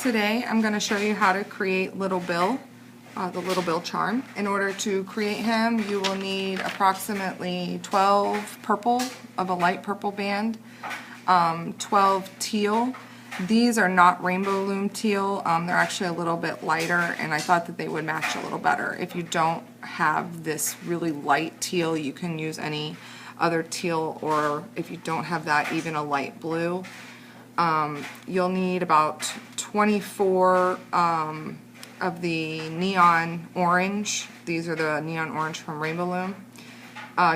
Today I'm going to show you how to create Little Bill, the Little Bill charm. In order to create him, you will need approximately 12 purple of a light purple band, 12 teal. These are not rainbow loom teal, they're actually a little bit lighter, and I thought that they would match a little better. If you don't have this really light teal, you can use any other teal, or if you don't have that, even a light blue. You'll need about 24 of the neon orange. These are the neon orange from Rainbow Loom.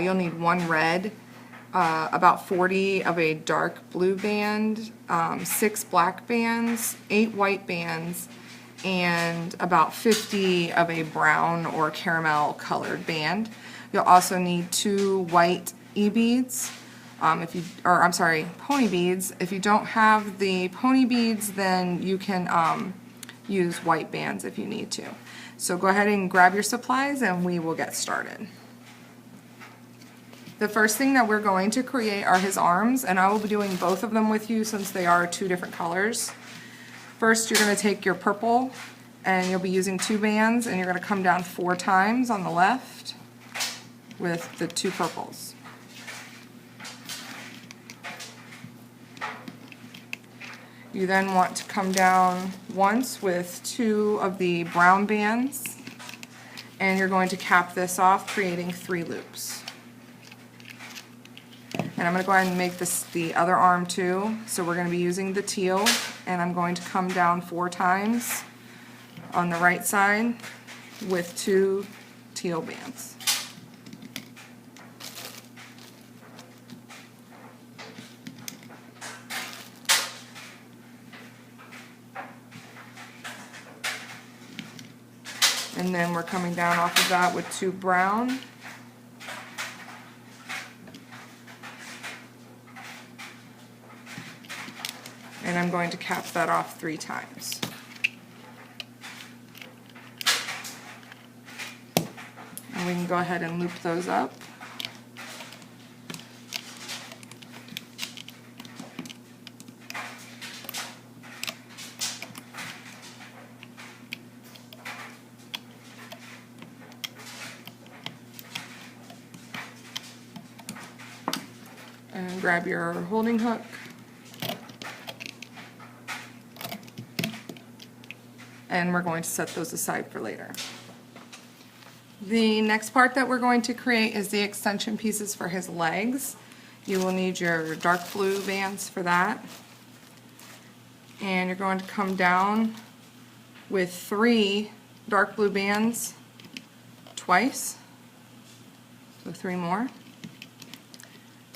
You'll need one red, about 40 of a dark blue band, 6 black bands, 8 white bands, and about 50 of a brown or caramel colored band. You'll also need 2 white e-beads, pony beads. If you don't have the pony beads, then you can use white bands if you need to. So go ahead and grab your supplies and we will get started. The first thing that we're going to create are his arms, and I will be doing both of them with you since they are 2 different colors. First, you're going to take your purple and you'll be using 2 bands, and you're going to come down 4 times on the left with the 2 purples. You then want to come down once with 2 of the brown bands, and you're going to cap this off, creating 3 loops. And I'm going to go ahead and make this the other arm too. So we're going to be using the teal, and I'm going to come down 4 times on the right side with 2 teal bands. And then we're coming down off of that with 2 brown. And I'm going to cap that off 3 times. And we can go ahead and loop those up. And grab your holding hook. And we're going to set those aside for later. The next part that we're going to create is the extension pieces for his legs. You will need your dark blue bands for that. And you're going to come down with 3 dark blue bands twice, so 3 more.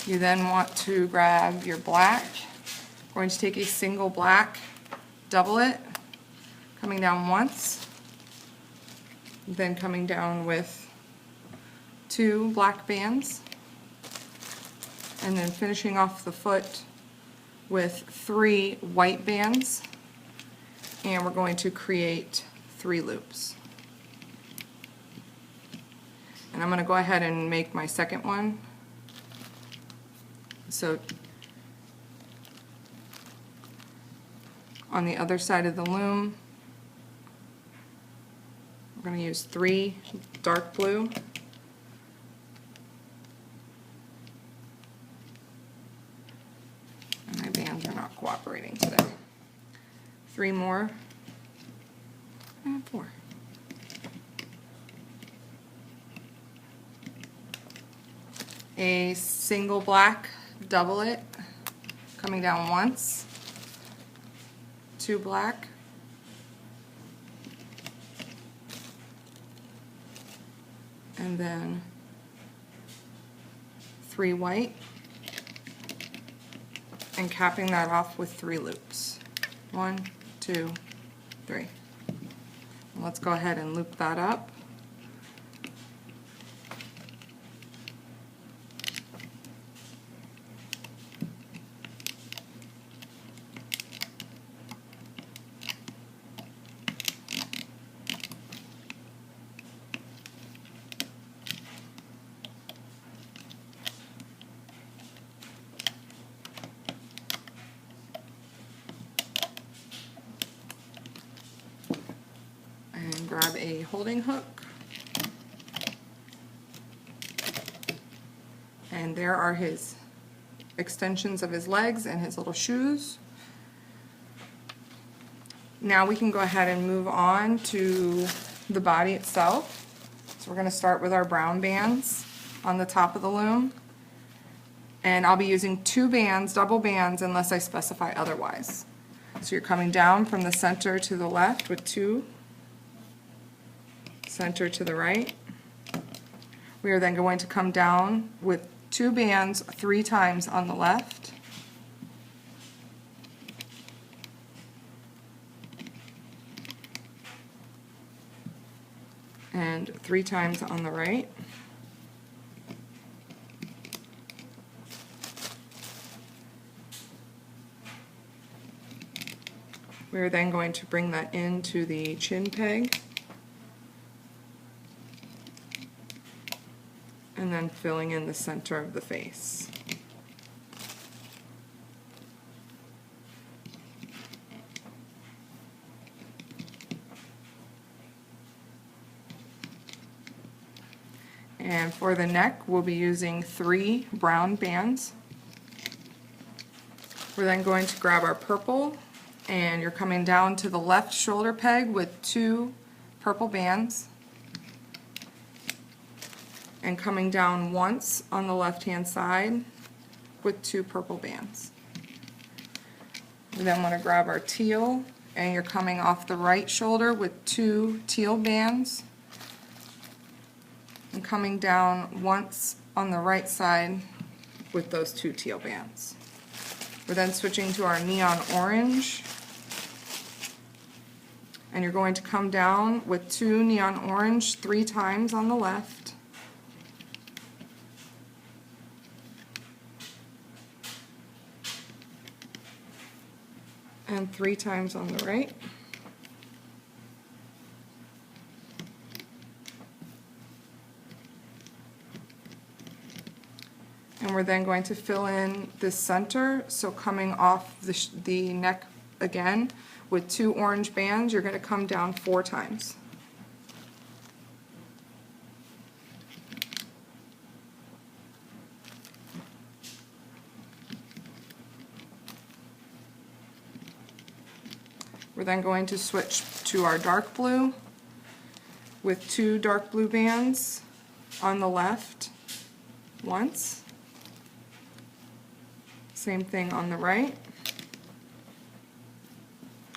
You then want to grab your black. We're going to take a single black, double it, coming down once, then coming down with 2 black bands, and then finishing off the foot with 3 white bands, and we're going to create 3 loops. And I'm going to go ahead and make my second one. So on the other side of the loom, we're going to use 3 dark blue, and my bands are not cooperating today. 3 more, and 4. A single black, double it, coming down once, 2 black, and then 3 white, and capping that off with 3 loops. 1, 2, 3. And let's go ahead and loop that up. grab a holding hook. And there are his extensions of his legs and his little shoes. Now we can go ahead and move on to the body itself. So we're going to start with our brown bands on the top of the loom. And I'll be using 2 bands, double bands, unless I specify otherwise. So you're coming down from the center to the left with 2, center to the right. We are then going to come down with 2 bands 3 times on the left. And 3 times on the right. We're then going to bring that into the chin peg. And then filling in the center of the face. And for the neck, we'll be using 3 brown bands. We're then going to grab our purple, and you're coming down to the left shoulder peg with 2 purple bands, and coming down once on the left-hand side with 2 purple bands. We then want to grab our teal, and you're coming off the right shoulder with 2 teal bands, and coming down once on the right side with those 2 teal bands. We're then switching to our neon orange, and you're going to come down with 2 neon orange 3 times on the left, and 3 times on the right. And we're then going to fill in the center, so coming off the neck again with 2 orange bands, you're going to come down 4 times. We're then going to switch to our dark blue with 2 dark blue bands on the left once. Same thing on the right.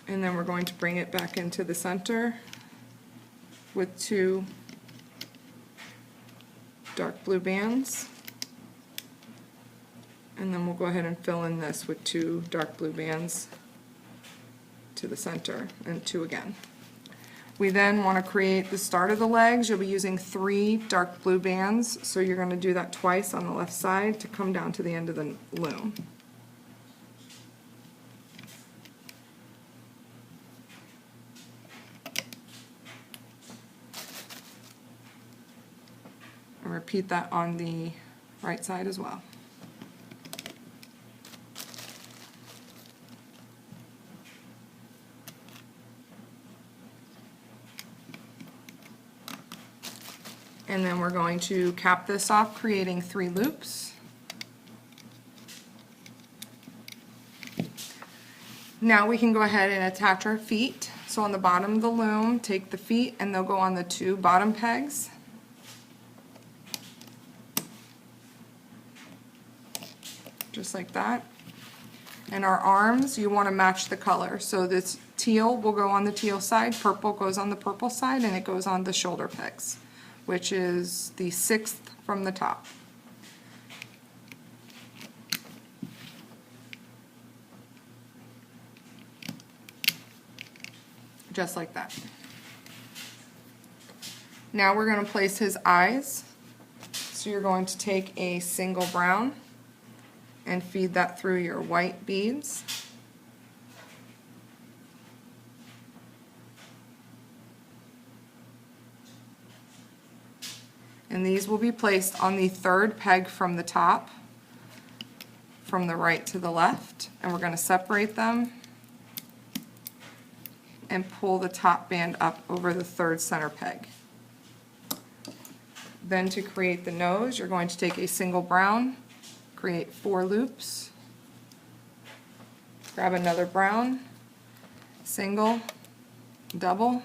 And then we're going to bring it back into the center with 2 dark blue bands. And then we'll go ahead and fill in this with 2 dark blue bands to the center, and 2 again. We then want to create the start of the legs. You'll be using 3 dark blue bands, so you're going to do that twice on the left side to come down to the end of the loom. And repeat that on the right side as well. And then we're going to cap this off, creating 3 loops. Now we can go ahead and attach our feet. So on the bottom of the loom, take the feet and they'll go on the 2 bottom pegs. Just like that. And our arms, you want to match the color. So this teal will go on the teal side, purple goes on the purple side, and it goes on the shoulder pegs, which is the 6th from the top. Just like that. Now we're going to place his eyes. So you're going to take a single brown and feed that through your white beads. And these will be placed on the 3rd peg from the top, from the right to the left, and we're going to separate them and pull the top band up over the third center peg. Then to create the nose, you're going to take a single brown, create 4 loops, grab another brown, single, double,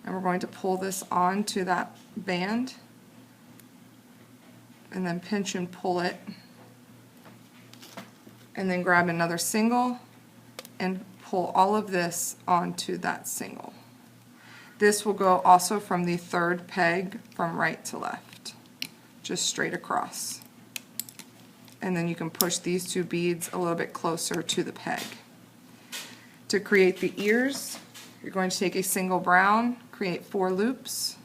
and we're going to pull this onto that band and then pinch and pull it, and then grab another single and pull all of this onto that single. This will go also from the third peg from right to left, just straight across. And then you can push these 2 beads a little bit closer to the peg. To create the ears, you're going to take a single brown, create 4 loops,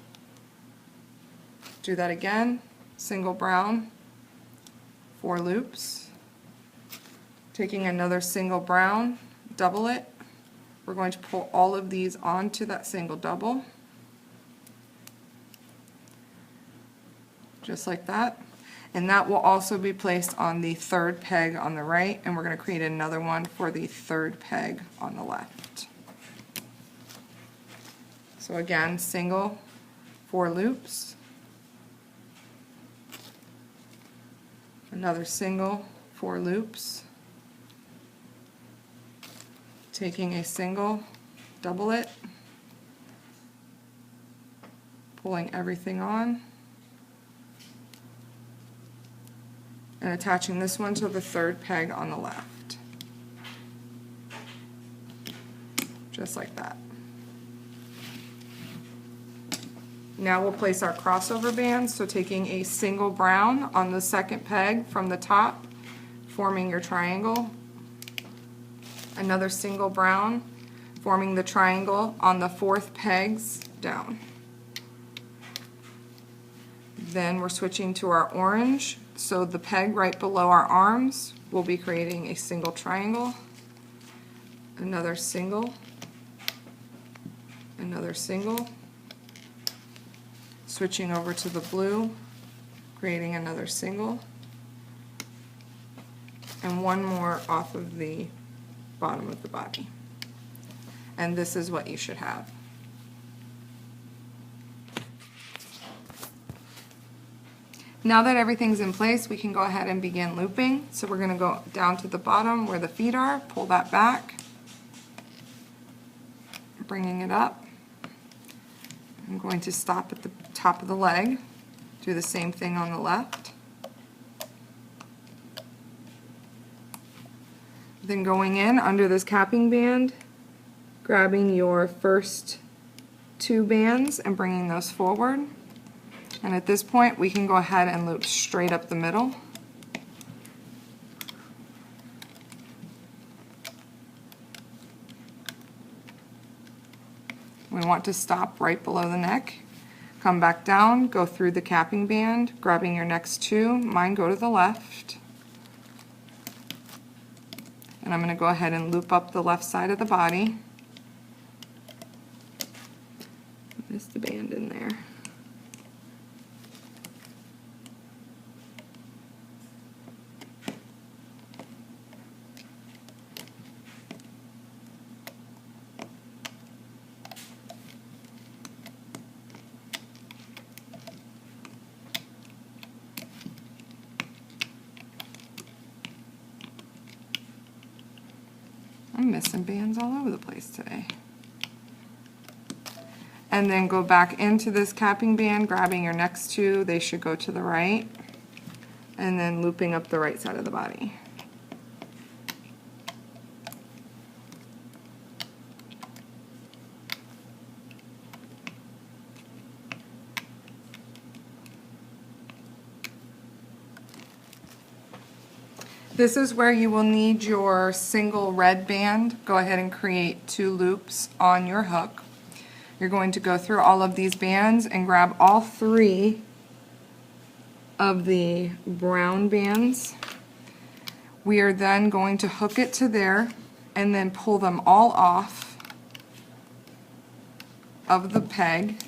do that again, single brown, 4 loops, taking another single brown, double it, we're going to pull all of these onto that single double, just like that, and that will also be placed on the third peg on the right, and we're going to create another one for the third peg on the left. So again, single, 4 loops, another single, 4 loops, taking a single, double it, pulling everything on, and attaching this one to the third peg on the left, just like that. Now we'll place our crossover bands, so taking a single brown on the second peg from the top, forming your triangle, another single brown, forming the triangle on the 4th pegs down. Then we're switching to our orange, so the peg right below our arms will be creating a single triangle, another single, another single, switching over to the blue, creating another single, and one more off of the bottom of the body. And this is what you should have. Now that everything's in place, we can go ahead and begin looping. So we're going to go down to the bottom where the feet are, pull that back, bringing it up. I'm going to stop at the top of the leg, do the same thing on the left. Then going in under this capping band, grabbing your first 2 bands and bringing those forward. And at this point we can go ahead and loop straight up the middle. We want to stop right below the neck. Come back down, go through the capping band, grabbing your next 2. Mine go to the left. And I'm going to go ahead and loop up the left side of the body. Missed the band in there. I'm missing bands all over the place today. And then go back into this capping band, grabbing your next 2, they should go to the right, and then looping up the right side of the body. This is where you will need your single red band. Go ahead and create 2 loops on your hook. You're going to go through all of these bands and grab all 3 of the brown bands. We are then going to hook it to there and then pull them all off of the peg,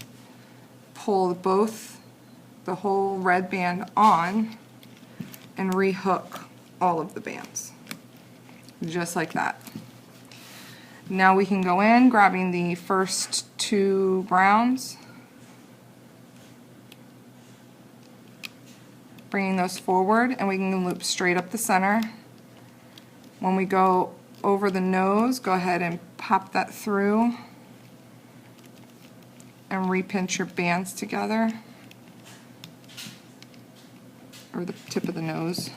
pull the whole red band on, and rehook all of the bands, just like that. Now we can go in, grabbing the first two browns, bringing those forward, and we can loop straight up the center. When we go over the nose, go ahead and pop that through and repinch your bands together, or the tip of the nose.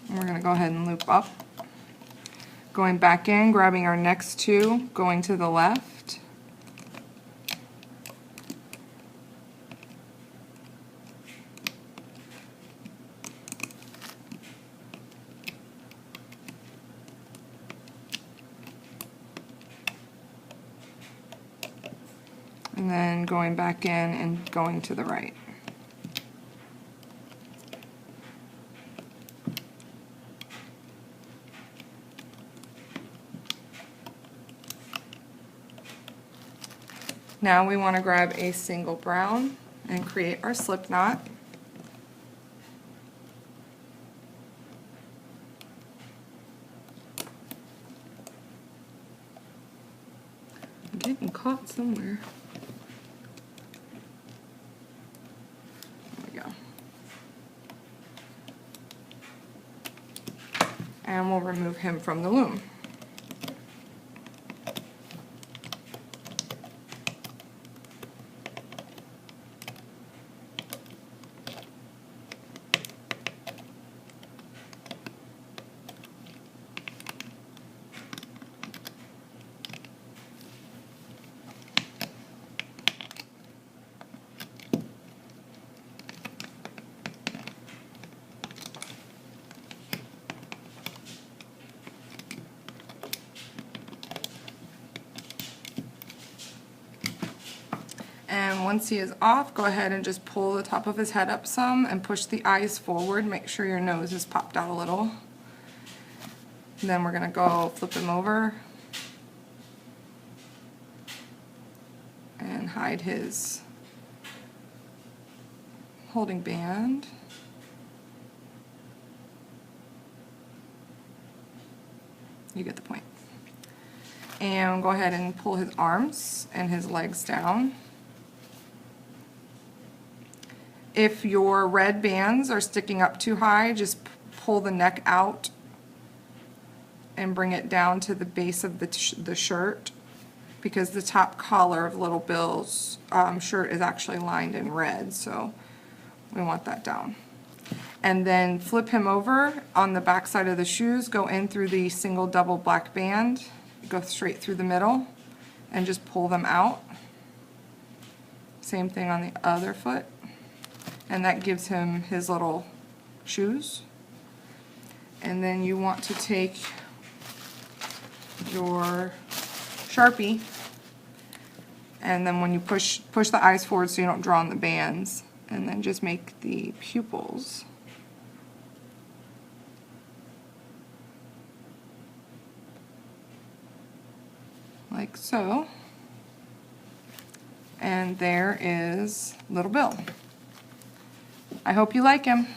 And we're going to go ahead and loop up. Going back in, grabbing our next two, going to the left. And then going back in and going to the right. Now we want to grab a single brown and create our slip knot. I'm getting caught somewhere. There we go. And we'll remove him from the loom. And once he is off, go ahead and just pull the top of his head up some and push the eyes forward. Make sure your nose is popped out a little. And then we're going to go flip him over and hide his holding band. You get the point. And go ahead and pull his arms and his legs down. If your red bands are sticking up too high, just pull the neck out and bring it down to the base of the shirt, because the top collar of Little Bill's shirt is actually lined in red, so we want that down. And then flip him over on the back side of the shoes, go in through the single double black band, go straight through the middle, and just pull them out. Same thing on the other foot. And that gives him his little shoes. And then you want to take your Sharpie, and then when you push the eyes forward so you don't draw on the bands, and then just make the pupils. Like so. And there is Little Bill. I hope you like him.